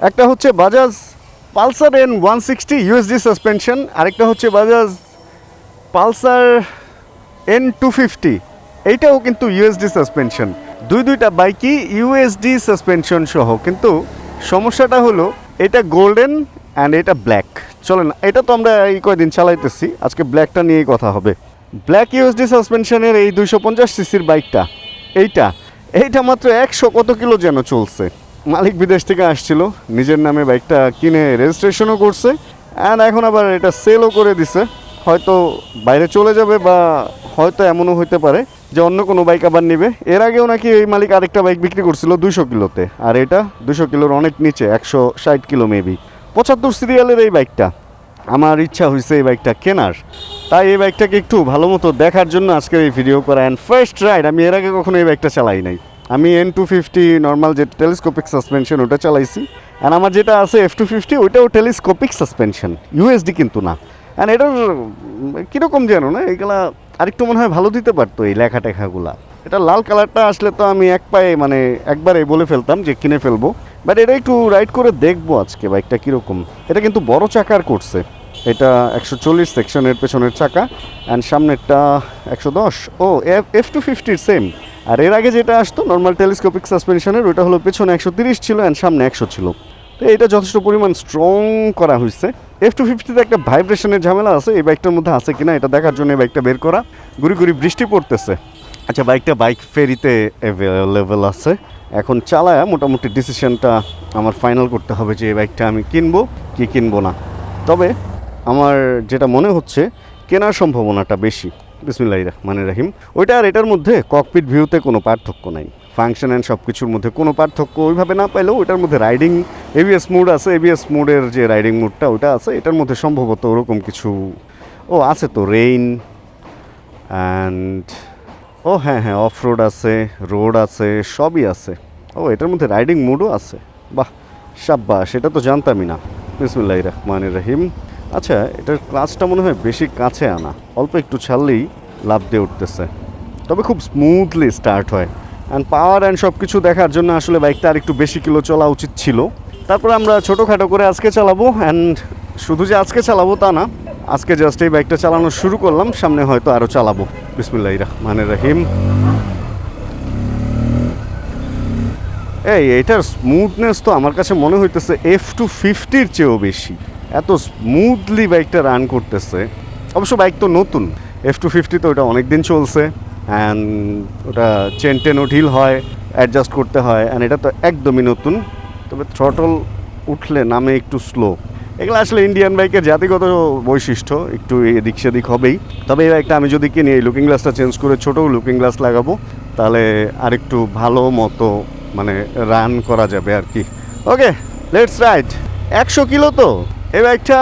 একটা হচ্ছে Bajaj Pulsar N160 USD suspension, আরেকটা হচ্ছে বাজাজ পালসার N250, এইটাও কিন্তু ইউএসডি সাসপেনশন। দুইটা বাইকই ইউএসডি সাসপেনশন সহ, কিন্তু সমস্যাটা হলো এটা গোল্ডেন অ্যান্ড এটা ব্ল্যাক। চলেন, এটা তো আমরা এই কয়দিন চালাইতেছি, আজকে ব্ল্যাকটা নিয়েই কথা হবে। ব্ল্যাক ইউএসডি সাসপেনশনের এই 250 সিসির বাইকটা, এইটা মাত্র 100 কত কিলো যেন চলছে। মালিক বিদেশ থেকে আসছিল, নিজের নামে বাইকটা কিনে রেজিস্ট্রেশনও করছে, অ্যান্ড এখন আবার এটা সেলও করে দিছে। হয়তো বাইরে চলে যাবে, বা হয়তো এমনও হইতে পারে যে অন্য কোনো বাইক আবার নেবে। এর আগেও নাকি এই মালিক আরেকটা বাইক বিক্রি করছিল 200 কিলোতে, আর এটা 200 কিলোর অনেক নিচে, 160 কিলো মেবি। 75 সিরিয়ালের এই বাইকটা, আমার ইচ্ছা হয়েছে এই বাইকটা কেনার, তাই এই বাইকটাকে একটু ভালো মতো দেখার জন্য আজকের এই ভিডিও করা। অ্যান্ড ফার্স্ট রাইড, আমি এর আগে কখনো এই বাইকটা চালাই নাই। আমি N250 নর্মাল যে টেলিস্কোপিক সাসপেনশন ওটা চালাইছি, অ্যান্ড আমার যেটা আছে F250 ওইটাও টেলিস্কোপিক সাসপেনশন, ইউএসডি কিন্তু না। অ্যান্ড এটার কীরকম যেন না, এইগুলা আরেকটু মনে হয় ভালো দিতে পারতো এই লেখা টেখাগুলা। এটা লাল কালারটা আসলে তো আমি একবারে বলে ফেলতাম যে কিনে ফেলবো, বাট এটা একটু রাইড করে দেখবো আজকে বাইকটা কীরকম। এটা কিন্তু বড় চাকার করছে, এটা 140 সেকশনের পেছনের চাকা, অ্যান্ড সামনেরটা 110। O F250 same. আর এর আগে যেটা আসতো নর্মাল টেলিস্কোপিক সাসপেনশনের, ওইটা হলো পেছনে 130 ছিল অ্যান্ড সামনে 100 ছিল। তো এটা যথেষ্ট পরিমাণ স্ট্রং করা হয়েছে। F250তে একটা ভাইব্রেশনের ঝামেলা আছে, এই বাইকটার মধ্যে আছে কিনা এটা দেখার জন্য এই বাইকটা বের করা। গুড়ি গুড়ি বৃষ্টি পড়তেছে। আচ্ছা, বাইক ফেরিতে অ্যাভেলেবেল আছে। এখন চালায় মোটামুটি ডিসিশনটা আমার ফাইনাল করতে হবে যে এই বাইকটা আমি কিনবো কি কিনবো না। তবে আমার যেটা মনে হচ্ছে কেনার সম্ভাবনাটা বেশি। বিসমিল্লাহির রহমানির রহিম। ওইটা আর এটার মধ্যে ককপিট ভিউতে কোনো পার্থক্য নাই, ফাংশন অ্যান্ড সব কিছুর মধ্যে কোনো পার্থক্য ওইভাবে না পাইলেও ওইটার মধ্যে রাইডিং এবিএস মোড আছে, এবিএস মোডের যে রাইডিং মোডটা ওটা আছে, এটার মধ্যে সম্ভবত ওরকম কিছু আছে তো, রেইন অ্যান্ড হ্যাঁ অফ রোড আছে, রোড আছে, সবই আছে। এটার মধ্যে রাইডিং মোডও আছে, বাহ সাব্বাস, সেটা তো জানতামই না। বিসমিল্লাহির রহমানির রহিম। আচ্ছা, এটার ক্লাচটা মনে হয় বেশি কাছে আনা, অল্প একটু ছাড়লেই লাভ দিয়ে উঠতেছে, তবে খুব স্মুথলি স্টার্ট হয়। অ্যান্ড পাওয়ার অ্যান্ড সব কিছু দেখার জন্য আসলে বাইকটা আর একটু বেশি কিলো চলা উচিত ছিল। তারপরে আমরা ছোটোখাটো করে আজকে চালাবো, অ্যান্ড শুধু যে আজকে চালাবো তা না, আজকে জাস্ট এই বাইকটা চালানো শুরু করলাম, সামনে হয়তো আরও চালাবো। বিসমিল্লাহির রহমানির রহিম। এইটার স্মুথনেস তো আমার কাছে মনে হইতেছে F250-র চেয়েও বেশি, এত স্মুথলি বাইকটা রান করতেছে। অবশ্য বাইক তো নতুন, F250 তো ওটা অনেক দিন চলছে, অ্যান্ড ওটা চেন টেনও ঢিল হয়, অ্যাডজাস্ট করতে হয়, অ্যান্ড এটা তো একদমই নতুন। তবে থ্রটল উঠলে নামে একটু স্লো। এগুলো আসলে ইন্ডিয়ান বাইকের জাতিগত বৈশিষ্ট্য, একটু এদিক সেদিক হবেই। তবে এই বাইকটা আমি যদি কিনি, এই লুকিং গ্লাসটা চেঞ্জ করে ছোটো লুকিং গ্লাস লাগাবো, তাহলে আরেকটু ভালো মতো রান করা যাবে আর কি। ওকে, লেটস রাইড। 100 কিলো তো এই বাইকটা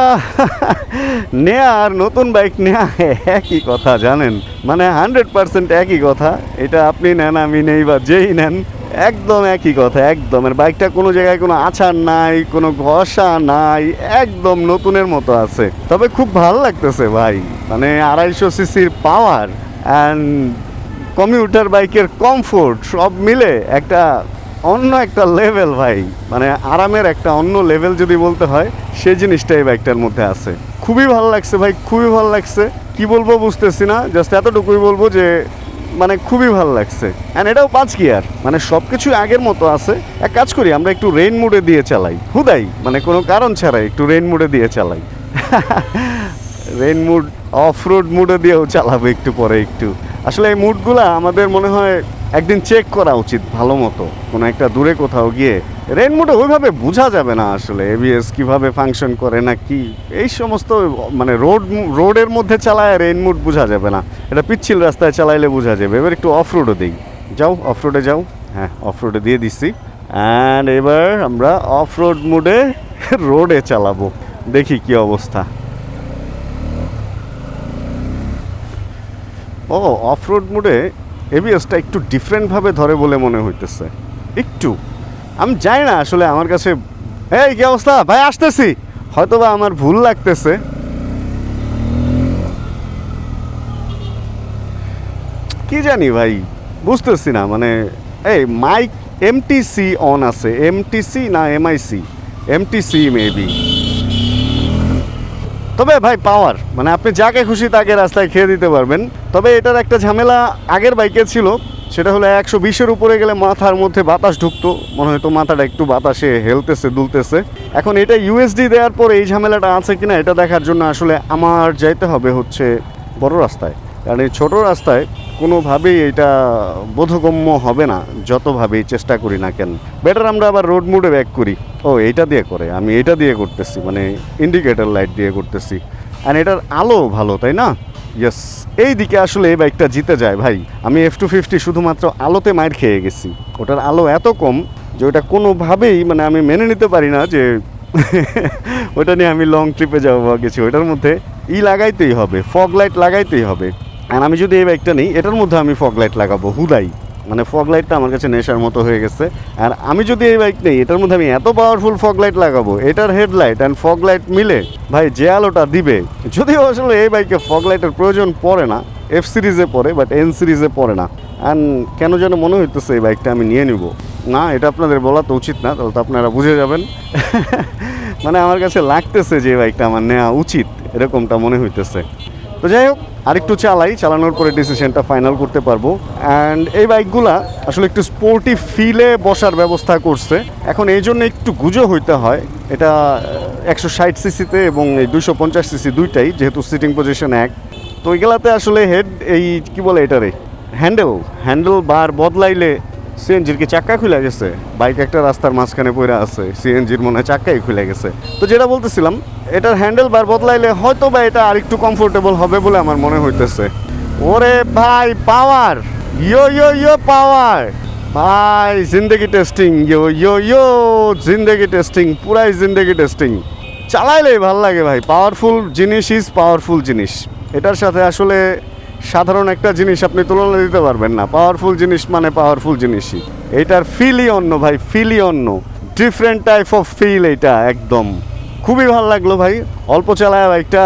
নেয়া আর নতুন বাইক নেয়া একই কথা, জানেন, 100% একই কথা। এটা আপনি নেন, আমি নেই, বা যেই নেন, একদম একই কথা, একদম। এর বাইকটা কোনো জায়গায় কোনো আছাড় নাই, কোনো ঘষা নাই, একদম নতুনের মতো আছে। তবে খুব ভালো লাগতেছে ভাই, 250 সিসির পাওয়ার অ্যান্ড কমিউটার বাইকের কমফোর্ট সব মিলে অন্য একটা লেভেল ভাই, আরামের একটা অন্য লেভেল যদি বলতে হয়, সেই জিনিসটা এই বাইকটার মধ্যে আছে। খুবই ভালো লাগছে ভাই, খুবই ভালো লাগছে। কি বলবো বুঝতেছি না, জাস্ট এতটুকুই বলবো যে খুবই ভালো লাগছে। অ্যান্ড এটাও 5 গিয়ার, সব কিছু আগের মতো আছে। এক কাজ করি, আমরা একটু রেইন মোডে দিয়ে চালাই, হুদাই, কোনো কারণ ছাড়াই একটু রেইন মোডে দিয়ে চালাই। রেইন মুড, অফ রোড মুডে দিয়েও চালাবো একটু পরে। আসলে এই মুডগুলা আমাদের মনে হয় একদিন চেক করা উচিত ভালো মতো, কোনো একটা দূরে কোথাও গিয়ে। রেইন মুডে ওইভাবে বোঝা যাবে না আসলে এবিএস কীভাবে ফাংশন করে না কি, এই সমস্ত রোডের মধ্যে চালায় রেইন মুড বোঝা যাবে না, এটা পিচ্ছিল রাস্তায় চালাইলে বোঝা যাবে। এবার একটু অফ রোডে দিই, যাও অফ রোডে যাও। হ্যাঁ, অফ রোডে দিয়ে দিচ্ছি, অ্যান্ড এবার আমরা অফ রোড মুডে রোডে চালাবো, দেখি কি অবস্থা। অফ রোড মোডে এবিএসটা একটু ডিফারেন্টভাবে ধরে বলে মনে হইতেছে একটু। আমি জানি না আসলে, আমার কাছে এই কি অবস্থা ভাই, আসতেছি, হয়তো বা আমার ভুল লাগতেছে। কি জানি ভাই, বুঝতেছি না। এই মাইক এমটিসি অন আছে, এমটিসি না এমআইসি, MTC মেবি। তবে ভাই পাওয়ার মানে আপনি যাকে খুশি তাকে রাস্তায় খেয়ে দিতে পারবেন। তবে এটার একটা ঝামেলা আগের বাইকে ছিল, সেটা হলো 120-এর উপরে গেলে মাথার মধ্যে বাতাস ঢুকতো, মনে হয়তো মাথাটা একটু বাতাসে হেলতেছে দুলতেছে। এখন এটা USD দেওয়ার পরে এই ঝামেলাটা আছে কিনা এটা দেখার জন্য আসলে আমার যাইতে হবে হচ্ছে বড় রাস্তায়, কারণ এই ছোটো রাস্তায় কোনোভাবেই এটা বোধগম্য হবে না যতভাবেই চেষ্টা করি না কেন। বেটার আমরা আবার রোড মোডে ব্যাক করি। ও এইটা দিয়ে করে, আমি এটা দিয়ে করতেছি, মানে ইন্ডিকেটর লাইট দিয়ে করতেছি। আর এটার আলো ভালো, তাই না? ইয়েস, এই দিকে আসলে এই বাইকটা জিতে যায় ভাই। আমি F250 শুধুমাত্র আলোতে মাইর খেয়ে গেছি। ওটার আলো এত কম যে ওটা কোনোভাবেই মানে আমি মেনে নিতে পারি না যে ওটা নিয়ে আমি লং ট্রিপে যাবো বা কিছু। ওটার মধ্যে লাগাইতেই হবে, ফগ লাইট লাগাইতেই হবে। আর আমি যদি এই বাইকটা নিই এটার মধ্যে আমি ফগ লাইট লাগাবো হুদাই, মানে ফগ লাইটটা আমার কাছে নেশার মতো হয়ে গেছে। আর আমি যদি এই বাইক নিই এটার মধ্যে আমি এত পাওয়ারফুল ফগ লাইট লাগাবো, এটার হেডলাইট অ্যান্ড ফগ লাইট মিলে ভাই যে আলোটা দিবে, যদিও আসলে এই বাইকে ফগ লাইটের প্রয়োজন পড়ে না, F সিরিজে পড়ে বাট N সিরিজে পড়ে না। অ্যান্ড কেন যেন মনে হইতেছে এই বাইকটা আমি নিয়ে নিব না। এটা আপনাদের বলা তো উচিত না, তাহলে তো আপনারা বুঝে যাবেন। মানে আমার কাছে লাগতেছে যে এই বাইকটা আমার নেওয়া উচিত, এরকমটা মনে হইতেছে। তো যাই হোক, আরেকটু চালাই, চালানোর পরে ডিসিশনটা ফাইনাল করতে পারবো। অ্যান্ড এই বাইকগুলা আসলে একটু স্পোর্টি ফিলে বসার ব্যবস্থা করছে। এখন এই জন্য একটু গুজো হইতে হয়। এটা 160 সিসিতে এবং এই 250 সিসি দুইটাই, যেহেতু সিটিং পজিশন এক। তো ওইগুলাতে আসলে হেড এই কি বলে এটারে হ্যান্ডেল বার বদলাইলে সিএনজির কি চাক্কা খুলে গেছে? বাইক একটা রাস্তার মাঝখানে পড়ে আছে, সিএনজির মনে হয় চাক্কাই খুলে গেছে। তো যেটা বলতেছিলাম, এটার হ্যান্ডেল বার বদলাইলে হয়তো বা এটা আরেকটু কমফোর্টেবল হবে বলে আমার মনে হইতেছে। ওরে ভাই পাওয়ার, ইয়ো পাওয়ার ভাই, জিন্দেগি টেস্টিং, ইয়ো জিন্দেগি টেস্টিং, পুরাই জিন্দেগি টেস্টিং। চালাইলেই ভাল লাগে ভাই। পাওয়ারফুল জিনিস ইজ পাওয়ারফুল জিনিস। এটার সাথে আসলে সাধারণ একটা জিনিস আপনি তুলনা দিতে পারবেন না। পাওয়ারফুল জিনিস মানে পাওয়ারফুল জিনিসই। এইটার ফিলই অন্য ভাই, ফিলই অন্য, ডিফারেন্ট টাইপ অফ ফিল। এইটা একদম খুবই ভালো লাগলো ভাই। অল্প চালায় বাইকটা,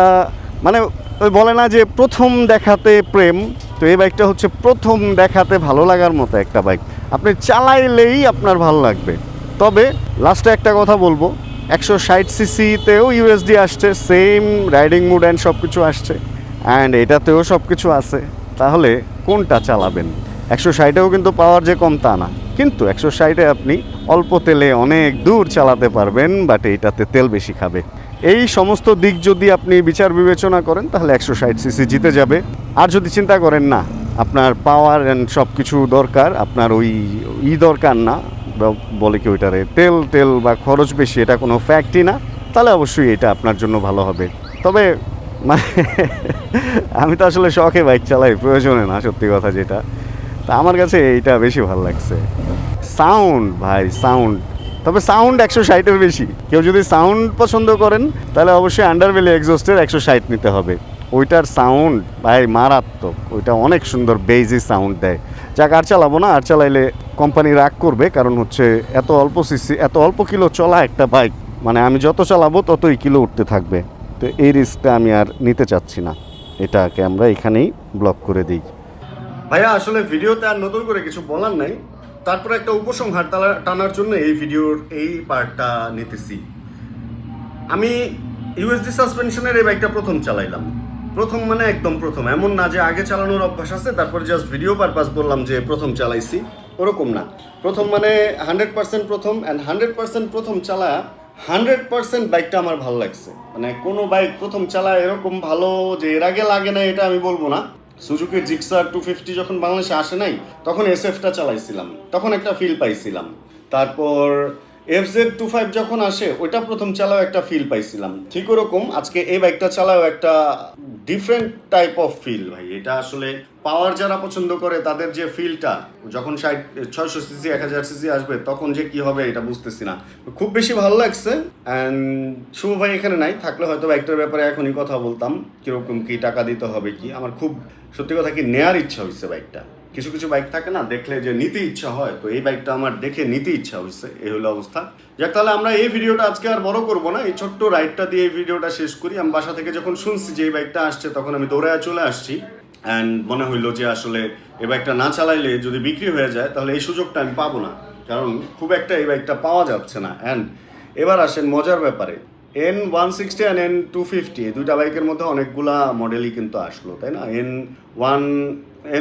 মানে ওই বলে না যে প্রথম দেখাতে প্রেম, তো এই বাইকটা হচ্ছে প্রথম দেখাতে ভালো লাগার মতো একটা বাইক। আপনি চালাইলেই আপনার ভালো লাগবে। তবে লাস্টে একটা কথা বলবো, 160 সিসিতেও USD আসছে, সেম রাইডিং মুড অ্যান্ড সব কিছু আসছে, অ্যান্ড এটাতেও সব কিছু আছে। তাহলে কোনটা চালাবেন? 160-এও কিন্তু পাওয়ার যে কম তা না, কিন্তু 160-এ আপনি অল্প তেলে অনেক দূর চালাতে পারবেন, বাট এইটাতে তেল বেশি খাবে। এই সমস্ত দিক যদি আপনি বিচার বিবেচনা করেন তাহলে 160 সিসি জিতে যাবে। আর যদি চিন্তা করেন না আপনার পাওয়ার অ্যান্ড সব কিছু দরকার, আপনার ওই দরকার না, বলে কি ওইটারে তেল বা খরচ বেশি, এটা কোনো ফ্যাক্টই না, তাহলে অবশ্যই এটা আপনার জন্য ভালো হবে। তবে মানে আমি তো আসলে শখে বাইক চালাই, প্রয়োজনে না, সত্যি কথা যেটা। তা আমার কাছে এইটা বেশি ভালো লাগছে। সাউন্ড ভাই, সাউন্ড, তবে সাউন্ড 160-এর বেশি। কেউ যদি সাউন্ড পছন্দ করেন তাহলে অবশ্যই আন্ডারভ্যালি এক্সজস্টের 160 নিতে হবে। ওইটার সাউন্ড ভাই মারাত্মক, ওইটা অনেক সুন্দর বেইজি সাউন্ড দেয়। যাক, আর চালাবো না, আর চালাইলে কোম্পানি রাগ করবে, কারণ হচ্ছে এত অল্প সিসি এত অল্প কিলো চলা একটা বাইক, মানে আমি যত চালাবো ততই কিলো উঠতে থাকবে। তো এই রিস্কটা আমি আর নিতে চাচ্ছি না, এটাকে আমরা এখানেই ব্লক করে দিই। ভাইয়া আসলে ভিডিওতে আর নতুন করে কিছু বলার নাই, তারপরে একটা উপসংহার টানার জন্য এই ভিডিওর এই পার্টটা নিতেছি। আমি USD সাসপেনশনের এই বাইকটা প্রথম চালাইলাম। প্রথম মানে একদম প্রথম, এমন না যে আগে চালানোর অভ্যাস আছে তারপরে জাস্ট ভিডিও পারপাস বললাম যে প্রথম চালাইছি, ওরকম না। প্রথম মানে 100% প্রথম, অ্যান্ড 100% প্রথম চালায়া 100% বাইকটা আমার ভালো লাগছে। মানে কোনো বাইক প্রথম চালায় এরকম ভালো যে এর আগে লাগে না এটা আমি বলবো না। সুজুকির জিক্সার 250 যখন বাংলাদেশে আসে নাই তখন SF-টা চালাইছিলাম, তখন একটা ফিল পাইছিলাম। তারপর FZ25 যখন আসে ওইটা প্রথম চালাও একটা ফিল পাইছিলাম। ঠিক ওরকম আজকে এই বাইকটা চালাও একটা ডিফারেন্ট টাইপ অফ ফিল ভাই। এটা আসলে পাওয়ার যারা পছন্দ করে তাদের যে ফিলটা, যখন 600 সিসি 1000 সিসি আসবে তখন যে কি হবে এটা বুঝতেছি না। খুব বেশি ভালো লাগছে। অ্যান্ড শুভ ভাই এখানে নাই, থাকলে হয়তো বাইকটার ব্যাপারে এখনই কথা বলতাম, কীরকম কী টাকা দিতে হবে কি। আমার খুব সত্যি কথা কি নেয়ার ইচ্ছা হয়েছে বাইকটা। কিছু কিছু বাইক থাকে না দেখলে যে নিতে ইচ্ছা হয়, তো এই বাইকটা আমার দেখে নিতে ইচ্ছা হয়েছে, এই হলো অবস্থা। যাক, তাহলে আমরা এই ভিডিওটা আজকে আর বড় করবো না, এই ছোট্ট রাইডটা দিয়ে এই ভিডিওটা শেষ করি। আমি বাসা থেকে যখন শুনছি যে এই বাইকটা আসছে তখন আমি দৌড়ায় চলে আসছি। অ্যান্ড মনে হইলো যে আসলে এই বাইকটা না চালাইলে যদি বিক্রি হয়ে যায় তাহলে এই সুযোগটা আমি পাবো না, কারণ খুব একটা এই বাইকটা পাওয়া যাচ্ছে না। অ্যান্ড এবার আসেন মজার ব্যাপারে, N160 আর N250 এই দুইটা বাইকের মধ্যে অনেকগুলা মডেলই কিন্তু আসলো, তাই না?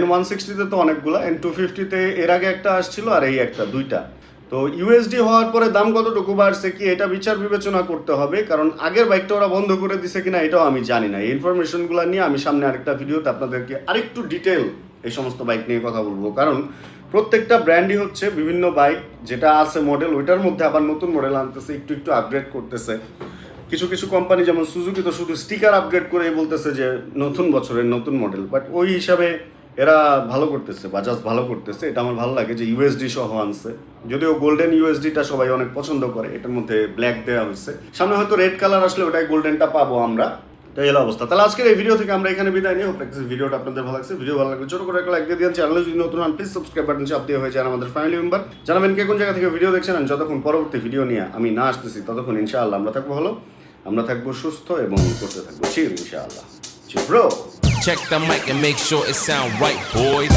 N160তে তো অনেকগুলা, N250তে এর আগে একটা আসছিল আর এই একটা, দুইটা। তো ইউএসডি হওয়ার পরে দাম কতটুকু বাড়ছে কি এটা বিচার বিবেচনা করতে হবে, কারণ আগের বাইকটা ওরা বন্ধ করে দিছে কিনা এটাও আমি জানি না। এই ইনফরমেশনগুলো নিয়ে আমি সামনে আরেকটা ভিডিওতে আপনাদেরকে আরেকটু ডিটেল এই সমস্ত বাইক নিয়ে কথা বলবো, কারণ প্রত্যেকটা ব্র্যান্ডই হচ্ছে বিভিন্ন বাইক যেটা আছে মডেল ওইটার মধ্যে আবার নতুন মডেল আনতেছে, একটু একটু আপগ্রেড করতেছে। কিছু কিছু কোম্পানি যেমন সুজুকি তো শুধু স্টিকার আপগ্রেড করেই বলতেছে যে নতুন বছরের নতুন মডেল, বাট ওই হিসাবে এরা ভালো করতেছে, বাজাজ ভালো করতেছে। এটা আমার ভালো লাগে যে ইউএসডি সহ আনছে, যদিও গোল্ডেন ইউএসডিটা সবাই অনেক পছন্দ করে, এটার মধ্যে ব্ল্যাক দেওয়া হয়েছে, সামনে হয়তো রেড কালার আসলে ওটাই গোল্ডেনটা পাবো আমরা। তো এই অবস্থা। তাহলে আজকের এই ভিডিও থেকে আমরা এখানে বিদায় নিই। হোপ ভিডিওটা আপনাদের ভালো লাগছে। ভিডিও ভালো লাগলে ছোট করে একটা লাইক দিয়ে দিন। চ্যানেলে যদি নতুন হন প্লিজ সাবস্ক্রাইব বাটন চাপ দিয়ে হয়ে যান আমাদের ফ্যামিলি মেম্বার। জানাবেন কে কোন জায়গা থেকে ভিডিও দেখছেন, আর যতক্ষণ পরবর্তী ভিডিও নিয়ে আমি না আসতেছি ততক্ষণ ইনশাআল্লাহ আমরা থাকবো ভালো, আমরা থাকবো সুস্থ এবং করতে থাকবো চিল ইনশাআল্লাহ। Chill bro. Check the mic and make sure it sound right, boys.